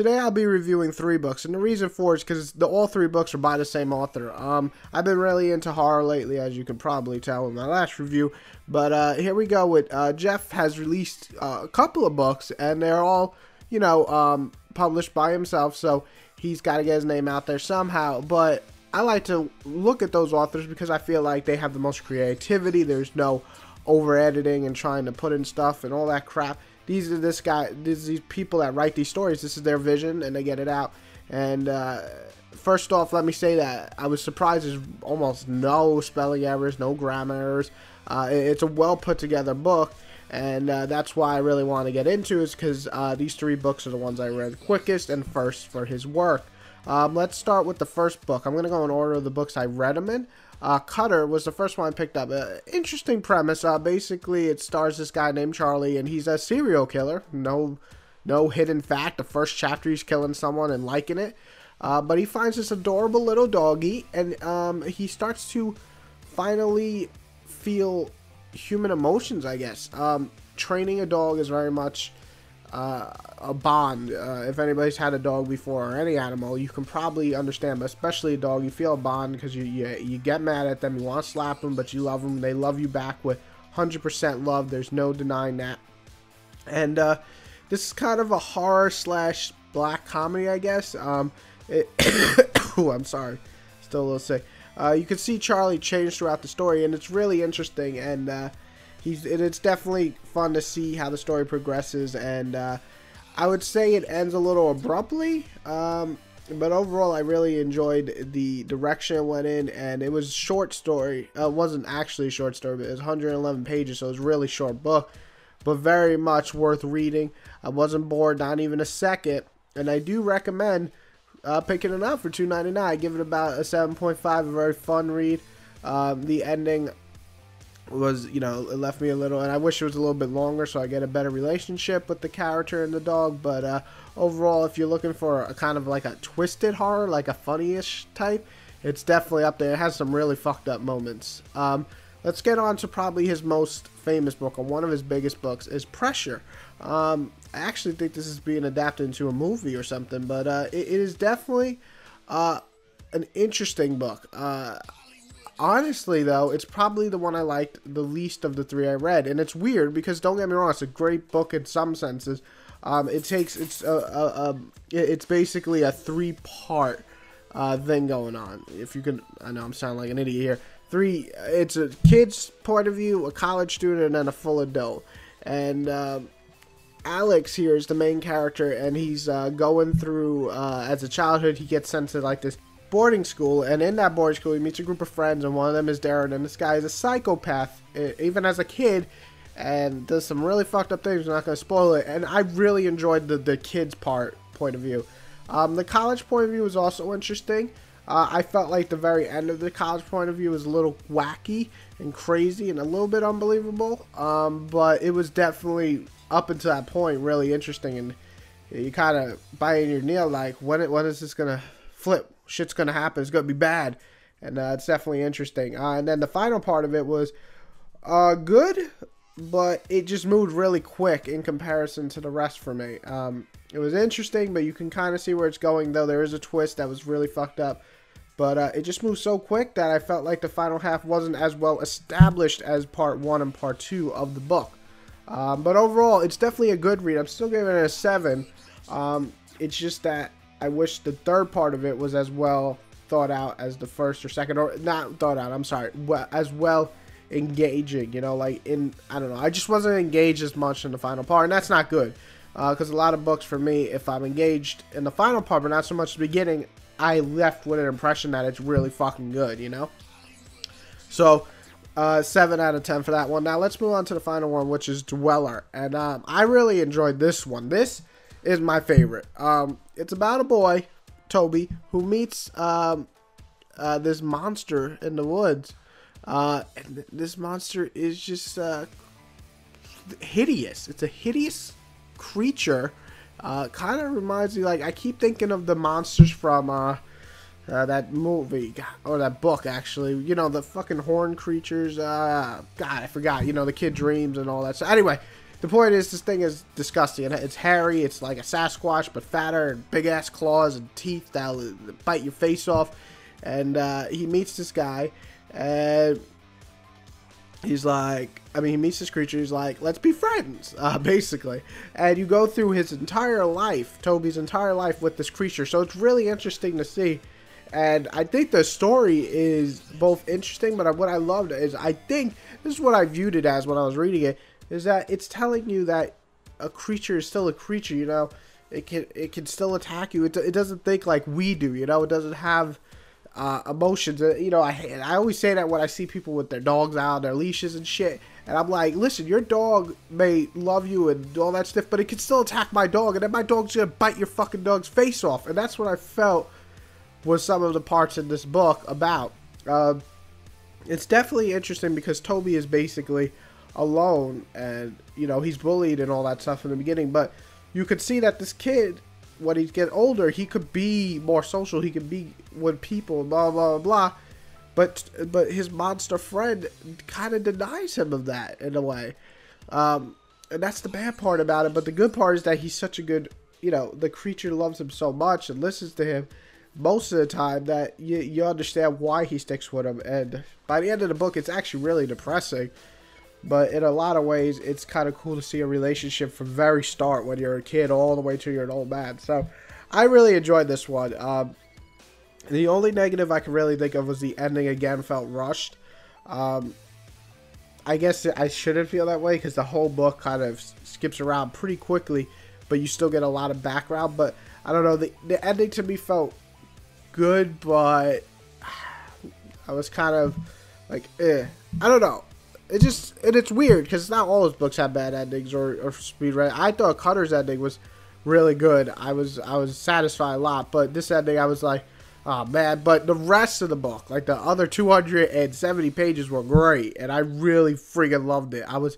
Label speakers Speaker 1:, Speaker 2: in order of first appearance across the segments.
Speaker 1: Today I'll be reviewing 3 books, and the reason for it is because all 3 books are by the same author. I've been really into horror lately, as you can probably tell in my last review, but here we go with, Jeff has released a couple of books, and they're all, published by himself, so he's got to get his name out there somehow, but I like to look at those authors because I feel like they have the most creativity. There's no over-editing and trying to put in stuff and all that crap. These people that write these stories, this is their vision, and they get it out. And first off, let me say that I was surprised there's almost no spelling errors, no grammar errors. It's a well put together book, and that's why I really want to get into it, because these 3 books are the ones I read quickest and first for his work. Let's start with the first book. I'm going to go in order of the books I read them in. Kutter was the first one I picked up. Interesting premise. Basically, it stars this guy named Charlie, and he's a serial killer. No hidden fact. The first chapter, he's killing someone and liking it. But he finds this adorable little doggy, and he starts to finally feel human emotions, I guess. Training a dog is very much a bond. If anybody's had a dog before, or any animal, you can probably understand, but especially a dog, you feel a bond because you get mad at them, you want to slap them, but you love them, they love you back with 100% love. There's no denying that. And this is kind of a horror slash black comedy, I guess. Oh, I'm sorry, still a little sick. You can see Charlie change throughout the story, and it's really interesting, and it's definitely fun to see how the story progresses, and I would say it ends a little abruptly, but overall I really enjoyed the direction it went in, and it was a short story. It wasn't actually a short story, but it was 111 pages, so it was a really short book, but very much worth reading. I wasn't bored, not even a second, and I do recommend picking it up for $2.99. I give it about a 7.5, a very fun read. The ending was, it left me a little, and I wish it was a little bit longer so I get a better relationship with the character and the dog, but overall, if you're looking for a kind of like a twisted horror, like a funny-ish type, it's definitely up there. It has some really fucked up moments. Let's get on to probably his most famous book, or one of his biggest books, is Pressure. I actually think this is being adapted into a movie or something, but it is definitely an interesting book. Honestly, though, it's probably the one I liked the least of the 3 I read, and it's weird because, don't get me wrong, it's a great book in some senses. It's basically a 3-part thing going on. If you can, I know I'm sounding like an idiot here. It's a kid's point of view, a college student, and then a full adult. And Alex here is the main character, and he's going through as a childhood, he gets sent to like this boarding school, and in that boarding school he meets a group of friends, and one of them is Darren, and this guy is a psychopath even as a kid, and does some really fucked up things. I'm not going to spoil it, and I really enjoyed the kids point of view. The college point of view was also interesting. I felt like the very end of the college point of view was a little wacky and crazy and a little bit unbelievable, but it was definitely up until that point really interesting, and you kind of biting your nail like, when is this going to flip? Shit's gonna happen. It's gonna be bad, and it's definitely interesting. And then the final part of it was good, but it just moved really quick in comparison to the rest for me. It was interesting, but you can kind of see where it's going, though there is a twist that was really fucked up. But it just moved so quick that I felt like the final half wasn't as well established as part 1 and part 2 of the book. But overall, it's definitely a good read. I'm still giving it a 7. It's just that I wish the 3rd part of it was as well thought out as the first or second, or not thought out, I'm sorry, as well engaging, like I don't know, I just wasn't engaged as much in the final part, and that's not good, because a lot of books for me, if I'm engaged in the final part, but not so much the beginning, I left with an impression that it's really fucking good, So, 7 out of 10 for that one. Now, let's move on to the final one, which is Dweller, and I really enjoyed this one. This is my favorite. It's about a boy, Toby, who meets this monster in the woods, and this monster is just hideous. It's a hideous creature. Kind of reminds me, like, I keep thinking of the monsters from that movie, or that book, actually. The fucking horn creatures. God, I forgot. The kid dreams and all that. So anyway, the point is, this thing is disgusting. It's hairy. It's like a Sasquatch, but fatter, and big-ass claws and teeth that'll bite your face off. And he meets this guy, and he's like, he meets this creature. He's like, let's be friends, basically. And you go through his entire life, Toby's entire life with this creature. So it's really interesting to see. And I think the story is both interesting, but what I loved is, I think, this is what I viewed it as when I was reading it, is that it's telling you that a creature is still a creature, you know? It can still attack you. It doesn't think like we do, you know? It doesn't have emotions. You know, I always say that when I see people with their dogs out on their leashes and shit. And I'm like, listen, your dog may love you and all that stuff, but it can still attack my dog, and then my dog's gonna bite your fucking dog's face off. And that's what I felt was some of the parts in this book about. It's definitely interesting because Toby is basically alone, and you know, he's bullied and all that stuff in the beginning, but you could see that this kid, when he gets older, he could be more social, he could be with people, blah blah blah, but his monster friend kind of denies him of that in a way, and that's the bad part about it. But the good part is that he's such a good, you know, the creature loves him so much and listens to him most of the time that you understand why he sticks with him. And by the end of the book, it's actually really depressing, but in a lot of ways it's kind of cool to see a relationship from very start, when you're a kid all the way to you're an old man. So I really enjoyed this one. The only negative I can really think of was the ending again felt rushed. I guess I shouldn't feel that way because the whole book kind of skips around pretty quickly, but you still get a lot of background. But I don't know, the ending to me felt good, but I was kind of like, I don't know. It's weird because not all his books have bad endings or speed read. I thought Cutter's ending was really good. I was satisfied a lot, but this ending I was like, oh man. But the rest of the book, like the other 270 pages, were great, and I really freaking loved it. I was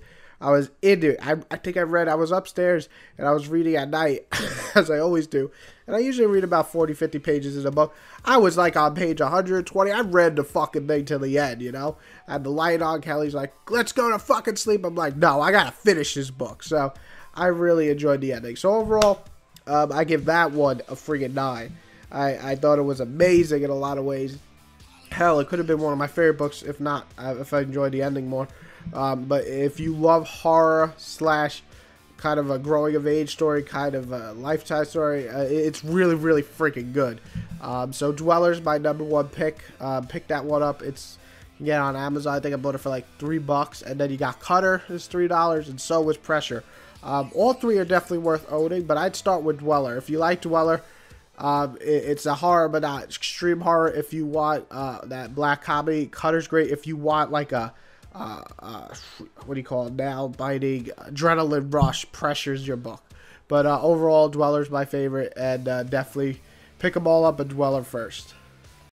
Speaker 1: into it. I think I was upstairs and I was reading at night, as I always do. And I usually read about 40-50 pages in a book. I was like on page 120. I read the fucking thing till the end, you know? I had the light on. Kelly's like, let's go to fucking sleep. I'm like, no, I gotta finish this book. So I really enjoyed the ending. So overall, I give that one a freaking 9. I thought it was amazing in a lot of ways. Hell, it could have been one of my favorite books if not, if I enjoyed the ending more. But if you love horror / kind of a growing of age story, kind of a lifetime story, it's really, really freaking good. So Dwellers, my #1 pick. Pick that one up. It's, you can get it on Amazon. I think I bought it for like $3, and then you got Kutter is $3, and so was Pressure. All three are definitely worth owning, but I'd start with Dweller. If you like Dweller, it's a horror, but not extreme horror. If you want that black comedy, Cutter's great. If you want like a what do you call it now, biting adrenaline rush, Pressure's your book. But overall, Dweller's my favorite, and definitely pick them all up, but Dweller first.